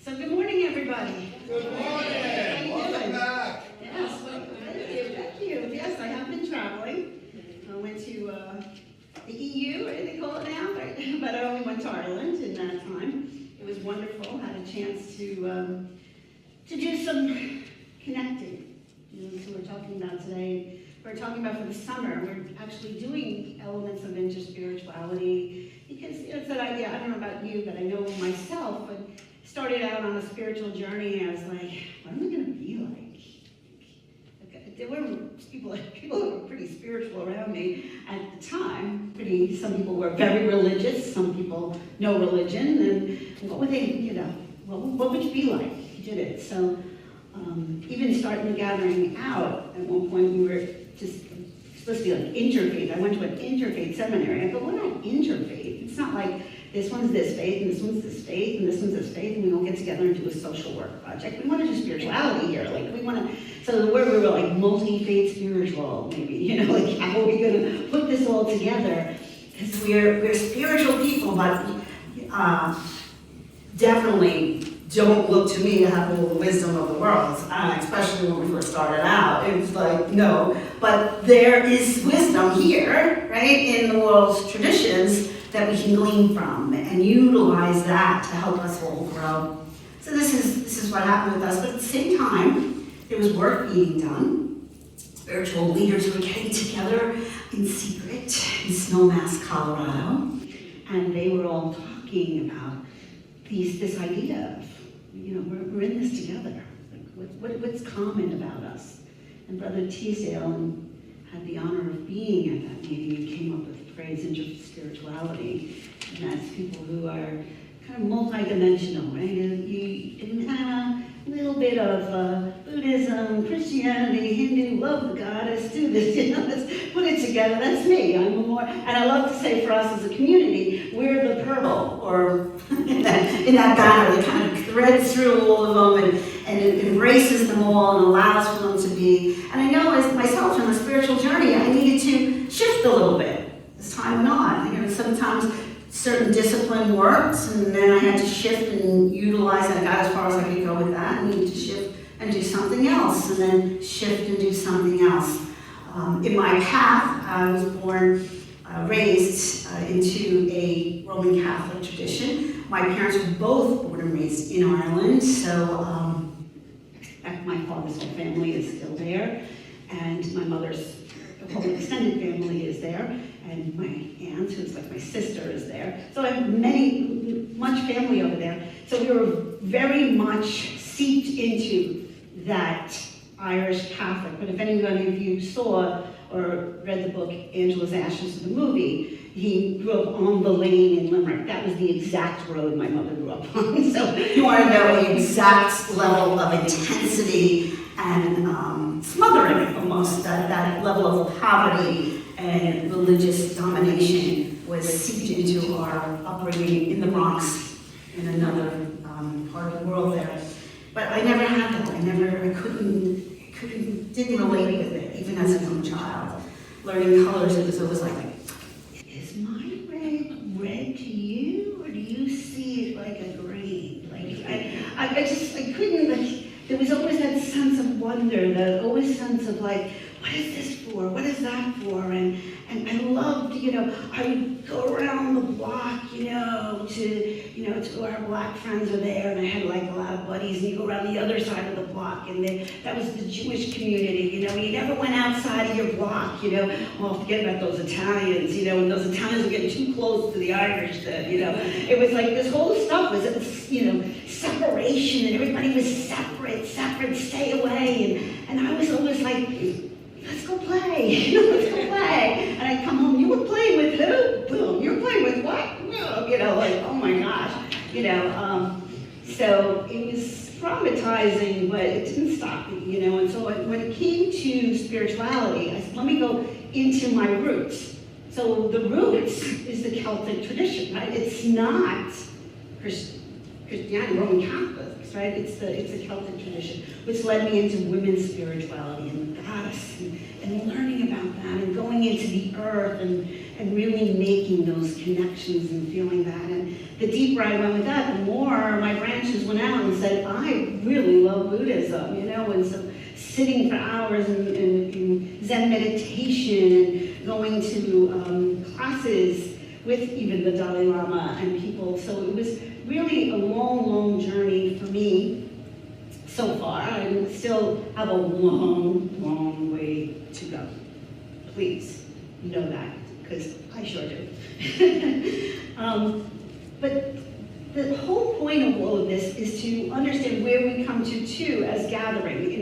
So good morning, everybody. Good morning. Welcome back. Yes, well, thank you. Yes, I have been traveling. I went to the EU, what do they call it now? Right? But I only went to Ireland in that time. It was wonderful. Had a chance to do some connecting. That's what we're talking about today. We're talking about for the summer. We're actually doing elements of interspirituality because it's that idea. I don't know about you, but I know myself. But started out on a spiritual journey. I was like, what am I going to be like? There were people who were pretty spiritual around me at the time. Some people were very religious. Some people no religion. And what would they, what would you be like if you did it? So even starting the gathering out, at one point we were just supposed to be like interfaith. I went to an interfaith seminary. I go, we're not interfaith. It's not like this one's this faith, and this one's this faith, and this one's this faith, and we all get together and do a social work project. We want to do spirituality here. Like, we want to, so the word we were like multi-faith spiritual, maybe, like how are we going to put this all together? Because we're spiritual people, but definitely don't look to me to have all the wisdom of the world, especially when we first started out. It was like, no, but there is wisdom here, right, in the world's traditions that we can glean from and utilize that to help us all grow. So this is what happened with us, but at the same time, there was work being done. Spiritual leaders were getting together in secret in Snowmass, Colorado, and they were all talking about this idea of, we're in this together. Like, what's common about us? And Brother Teasdale had the honor of being at that meeting and came up with the phrase interspirituality. And that's people who are kind of multidimensional, right? You have a little bit of Buddhism, Christianity, Hindu, love the goddess, do this, let's put it together. That's me. And I love to say for us as a community, we're the pearl, or in that banner that kind of threads through all of them and it embraces them all and allows for them to be. And I know as myself in the spiritual journey, I needed to shift a little bit as time went on. Sometimes certain discipline worked, and then I had to shift and utilize that. I got as far as I could go with that. I needed to shift and do something else, and then shift and do something else. In my path, I was raised into a Roman Catholic tradition. My parents were both born and raised in Ireland, so my father's whole family is still there, and my mother's whole extended family is there, and my aunt, who's like my sister, is there. So I have much family over there. So we were very much seeped into that Irish Catholic. But if anybody of you saw or read the book Angela's Ashes, the movie, he grew up on the lane in Limerick. That was the exact road my mother grew up on. So you want to know the exact level of intensity and smothering almost, that level of poverty and religious domination was seeped into our upbringing in the Bronx, in another part of the world there. But I never had that. Didn't relate with it, even as a young child. Learning colors, it was always like, is my red to you, or do you see it like a green? Like, I couldn't, there was always that sense of wonder, always sense of like, what is this for? What is that for? And I loved, I would go around the block, to our black friends were there, and I had like a lot of buddies, and you go around the other side of the block, and that was the Jewish community, you never went outside of your block, well, forget about those Italians, and those Italians were getting too close to the Irish then, it was like this whole stuff was, separation, and everybody was separate, stay away, and I was always like, let's go play, let's go play. And I'd come home, you were playing with who? Boom, you were playing with what? No, like, oh my gosh, so it was traumatizing, but it didn't stop me, and so when it came to spirituality, I said, let me go into my roots. So the roots is the Celtic tradition, right? It's not Christianity, Roman Catholics, right? It's a Celtic tradition, which led me into women's spirituality and the goddess and learning about that and going into the earth and and really making those connections and feeling that. And the deeper I went with that, the more my branches went out and said, I really love Buddhism, you know, and so sitting for hours in Zen meditation and going to classes with even the Dalai Lama and people. So it was really a long, long journey for me so far. I still have a long, long way to go. Please know that, because I sure do. But the whole point of all of this is to understand where we come to too as gathering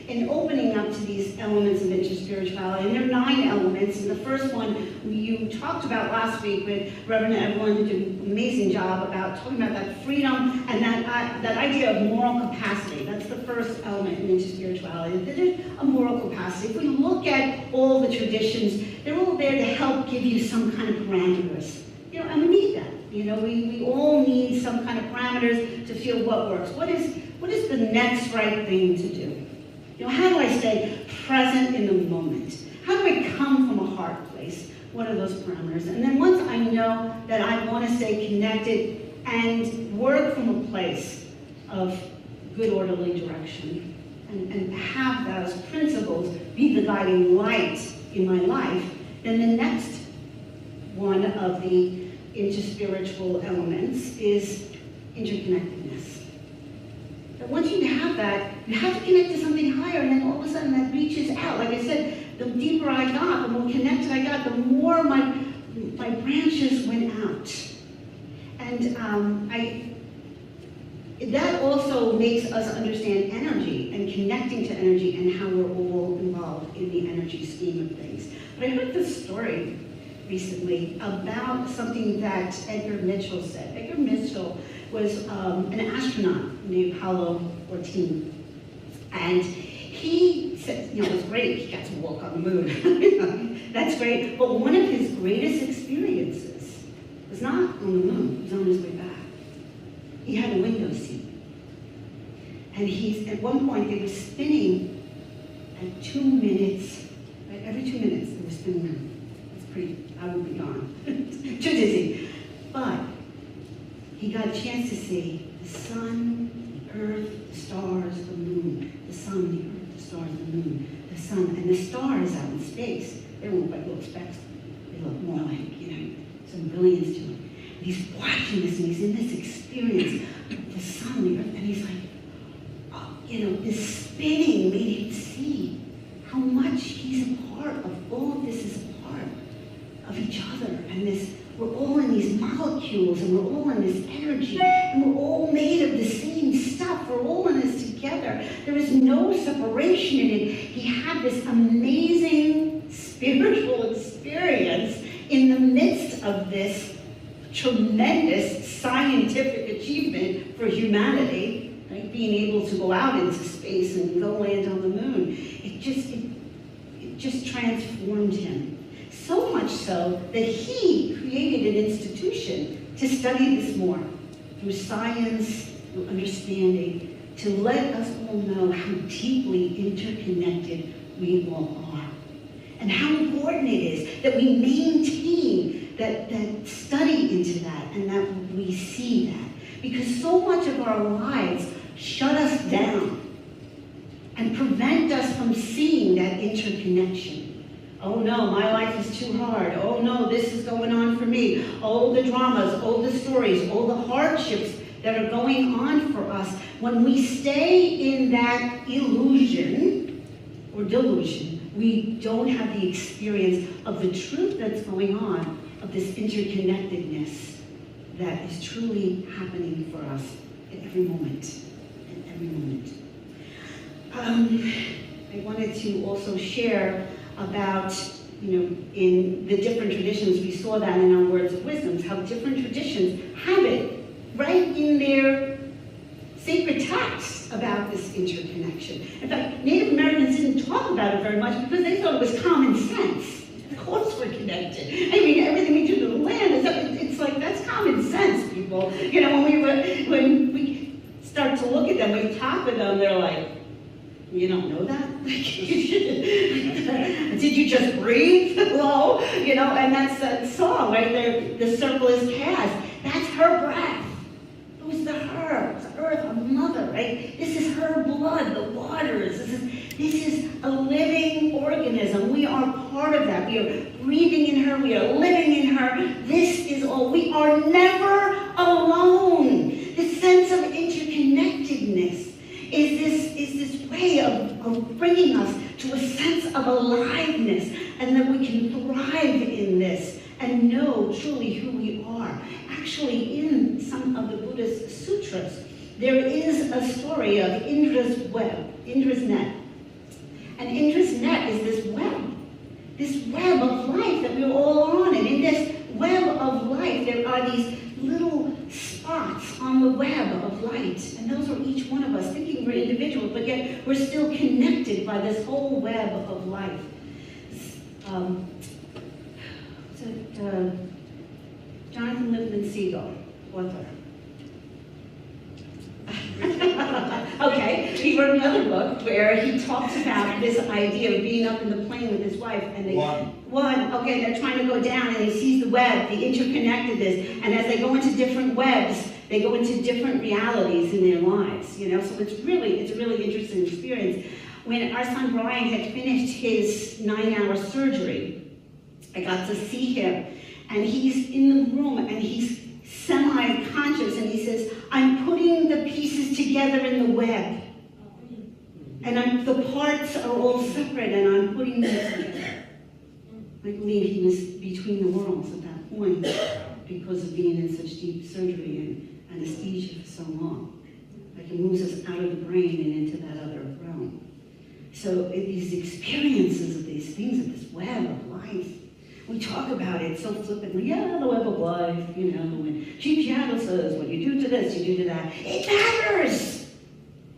in opening up to these elements of interspirituality. And there are 9 elements, and the first one you talked about last week with Reverend Evelyn, who did an amazing job about talking about that freedom and that idea of moral capacity. That's the first element in interspirituality. There's a moral capacity. If we look at all the traditions, they're all there to help give you some kind of parameters. You know, and we need that. You know, we all need some kind of parameters to feel what works. What is the next right thing to do? You know, how do I stay present in the moment? How do I come from a heart place? What are those parameters? And then once I know that I want to stay connected and work from a place of good orderly direction and have those principles be the guiding light in my life, then the next one of the interspiritual elements is interconnectedness. But once you have that, you have to connect to something higher, and then all of a sudden that reaches out. Like I said, the deeper I got, the more connected I got, the more my branches went out. And that also makes us understand energy and connecting to energy and how we're all involved in the energy scheme of things. But I heard this story recently about something that Edgar Mitchell said. Edgar Mitchell was an astronaut in the Apollo 14. And he said, you know, it was great, he got to walk on the moon. That's great, but one of his greatest experiences was not on the moon, it was on his way back. He had a window seat. And at one point they were spinning at 2 minutes, right? Every 2 minutes they were spinning around. I would be gone. Too dizzy. But he got a chance to see the sun, the earth, the stars, the moon. The sun, the earth, the stars, the moon. The sun, and the stars out in space. They don't look like little specks. They look more like, you know, some brilliance to them. And he's watching this, and he's in this experience of the sun, the earth, and he's like, oh, you know, this spinning made him see how much he's a part of all of this is a part of each other, and we're all in these molecules, and we're all in this energy, and we're all made of the same stuff. We're all in this together. There is no separation in it. He had this amazing spiritual experience in the midst of this tremendous scientific achievement for humanity, right? Being able to go out into space and go land on the moon. It just transformed him. So much so that he created an institution to study this more through science, through understanding, to let us all know how deeply interconnected we all are. And how important it is that we maintain that study into that and that we see that. Because so much of our lives shut us down and prevent us from seeing that interconnection. Oh no, my life is too hard. Oh no, this is going on for me. Oh, the dramas, oh, the stories, oh, the hardships that are going on for us. When we stay in that illusion or delusion, we don't have the experience of the truth that's going on, of this interconnectedness that is truly happening for us at every moment, at every moment. I wanted to also share about, you know, in the different traditions, we saw that in our words of wisdoms, how different traditions have it right in their sacred texts about this interconnection. In fact, Native Americans didn't talk about it very much because they thought it was common sense. Of course we're connected. I mean, everything we do to the land, it's like, that's common sense, people. You know, when we start to look at them, we talk with them, they're like, You don't know that? Did you just breathe? Hello? You know, and that's that song right there, the circle is cast. That's her breath. It was the her, the earth, a mother, right? This is her blood, the waters. This is a living organism. We are part of that. We are breathing in her. We are living in her. This is all. We are never alone. This sense of interconnectedness is this way of bringing us to a sense of aliveness, and that we can thrive in this and know truly who we are. Actually, in some of the Buddhist sutras, there is a story of Indra's net. And Indra's net is this web of life that we're all on. And in this web of life, there are these little spots on the web of light. And those are each one of us, thinking we're individuals, but yet we're still connected by this whole web of life. Jonathan Lippman Siegel, author. Okay, he wrote another book where he talks about this idea of being up in the plane with his wife, and they're trying to go down, and he sees the web, the interconnectedness, and as they go into different webs, they go into different realities in their lives, you know. So it's a really interesting experience. When our son Brian had finished his 9-hour surgery, I got to see him, and he's in the room, and he's semi-conscious, and he says, I'm putting the pieces together in the web. And the parts are all separate, and I'm putting them together. I believe he was between the worlds at that point because of being in such deep surgery and anesthesia for so long. Like it moves us out of the brain and into that other realm. So these experiences of these things, of this web of life, we talk about it so flippantly. Yeah, the web of life, you know, when Chief Seattle says, when you do to this, you do to that. It matters.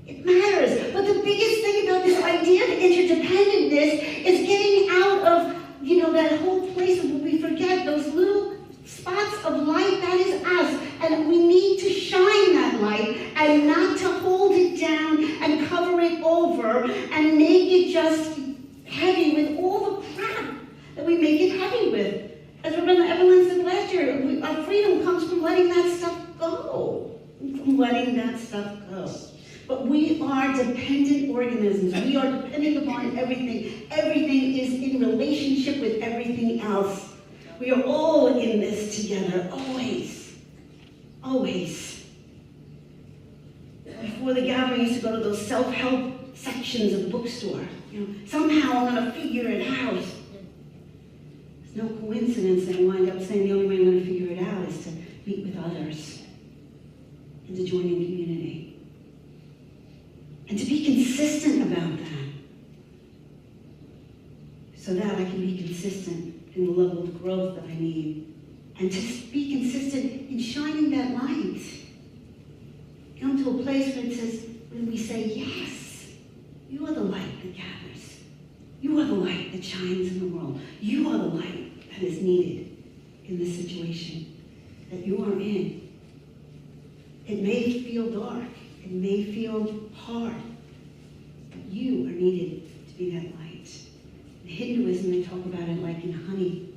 It matters. But the biggest thing about this idea of interdependentness is getting out of, you know, that whole place of what we forget, those little spots of light, that is us. And we need to shine that light and not to hold it down and cover it over and make it just heavy with all the crap that we make it heavy with. As Reverend Evelyn said last year, our freedom comes from letting that stuff go. But we are dependent organisms. We are dependent upon everything. Everything is in relationship with everything else. We are all in this together, always. Always. Before the gathering, I used to go to those self-help sections of the bookstore. You know, somehow I'm going to figure it out. It's no coincidence that I wind up saying the only way I'm going to figure it out is to meet with others and to join in community. And to be consistent about that, so that I can be consistent in the level of growth that I need, and to be consistent in shining that light. Come to a place where it says, when we say, yes, you are the light that gathers. You are the light that shines in the world. You are the light that is needed in the situation that you are in. It may feel dark. It may feel hard, but you are needed to be that light. In Hinduism, they talk about it like in honey,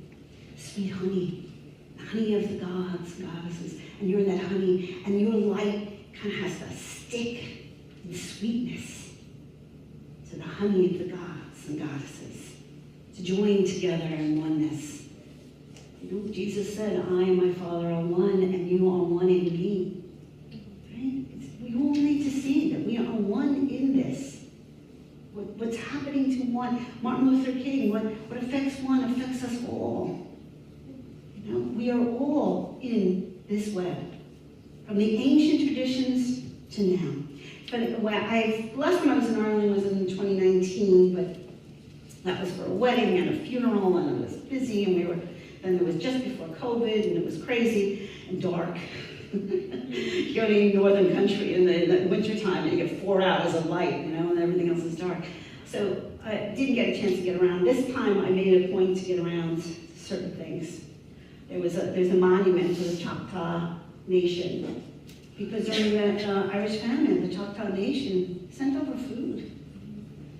sweet honey, the honey of the gods and goddesses, and you're in that honey, and your light kind of has a stick and sweetness to the honey of the gods and goddesses, to join together in oneness. You know, Jesus said, I and my Father are one, and you are one in me. We all need to see that we are one in this. What's happening to one, Martin Luther King, what affects one affects us all. You know, we are all in this web, from the ancient traditions to now. But the last time I was in Ireland was in 2019, but that was for a wedding and a funeral, and it was busy, and then it was just before COVID, and it was crazy and dark. You go to any northern country in the wintertime and you get 4 hours of light, you know, and everything else is dark. So I didn't get a chance to get around. This time I made a point to get around certain things. There's a monument to the Choctaw Nation, because during the Irish famine, the Choctaw Nation sent over food.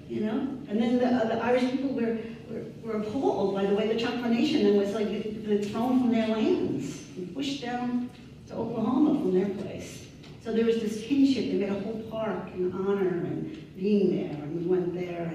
you know? And then the Irish people were appalled by the way the Choctaw Nation was like thrown from their lands and pushed down to Oklahoma from their place. So there was this kinship. They made a whole park in honor and being there, and we went there.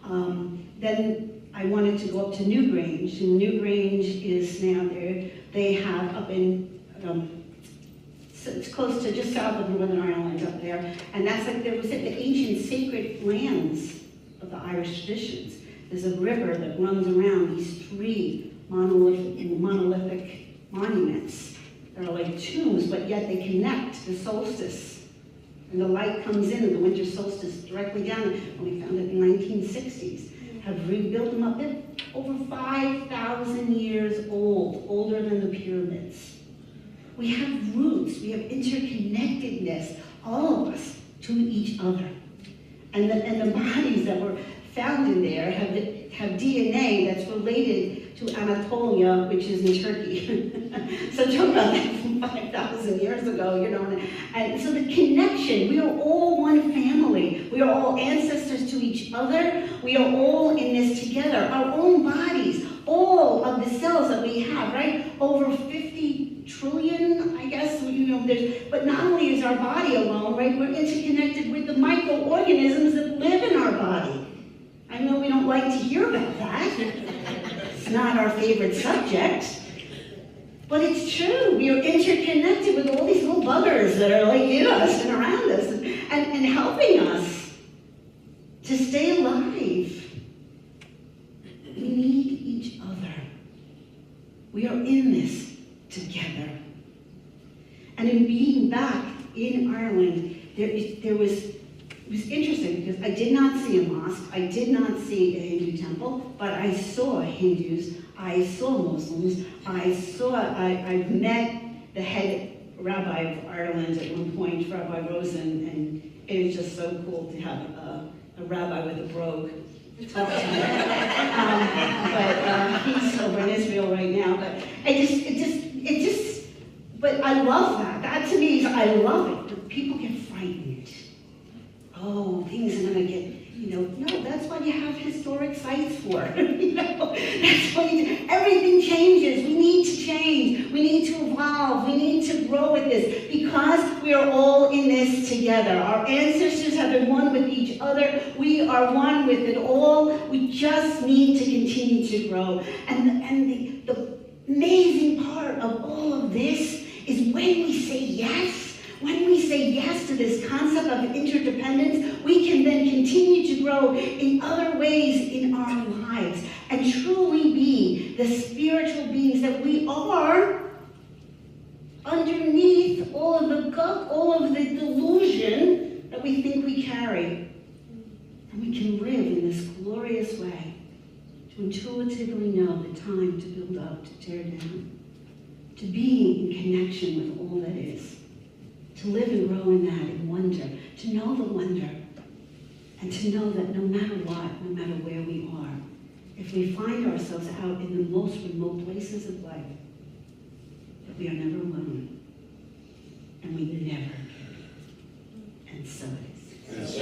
And then I wanted to go up to Newgrange, and Newgrange is now there. They have up in, so it's close to just south of Northern Ireland up there, and that's like, there was the ancient sacred lands of the Irish traditions. There's a river that runs around these three monolithic monuments. They're like tombs, but yet they connect the solstice. And the light comes in, and the winter solstice directly down. And we found it in the 1960s. Have rebuilt them up. They're over 5,000 years old, older than the pyramids. We have roots, we have interconnectedness, all of us, to each other. And the bodies that were found in there have DNA that's related to Anatolia, which is in Turkey. So talk about that from 5,000 years ago, you know. And so the connection, we are all one family. We are all ancestors to each other. We are all in this together. Our own bodies, all of the cells that we have, right? Over 50 trillion, I guess, you know, but not only is our body alone, right? We're interconnected with the microorganisms that live in our body. I know we don't like to hear about that. It's not our favorite subject. But it's true. We are interconnected with all these little buggers that are like in us and around us and helping us to stay alive. We need each other. We are in this together. And in being back in Ireland, it was interesting because I did not see a mosque, I did not see a Hindu temple, but I saw Hindus, I saw Muslims, I met the head rabbi of Ireland at one point, Rabbi Rosen, and it was just so cool to have a rabbi with a brogue talk to me. But he's over in Israel right now, but but I love that. That to me is, I love it. But people get frightened. Oh, things are gonna get, you know, no, that's what you have historic sites for. You know, that's what everything changes. We need to change. We need to evolve. We need to grow with this because we are all in this together. Our ancestors have been one with each other. We are one with it all. We just need to continue to grow. And the amazing part of all of this is when we say yes. When we say yes to this concept of interdependence, we can then continue to grow in other ways in our lives and truly be the spiritual beings that we are underneath all of the gunk, all of the delusion that we think we carry. And we can live in this glorious way to intuitively know the time to build up, to tear down, to be in connection with all that is. To live and grow in that, in wonder, to know the wonder, and to know that no matter what, no matter where we are, if we find ourselves out in the most remote places of life, that we are never alone, and we never care. And so it is.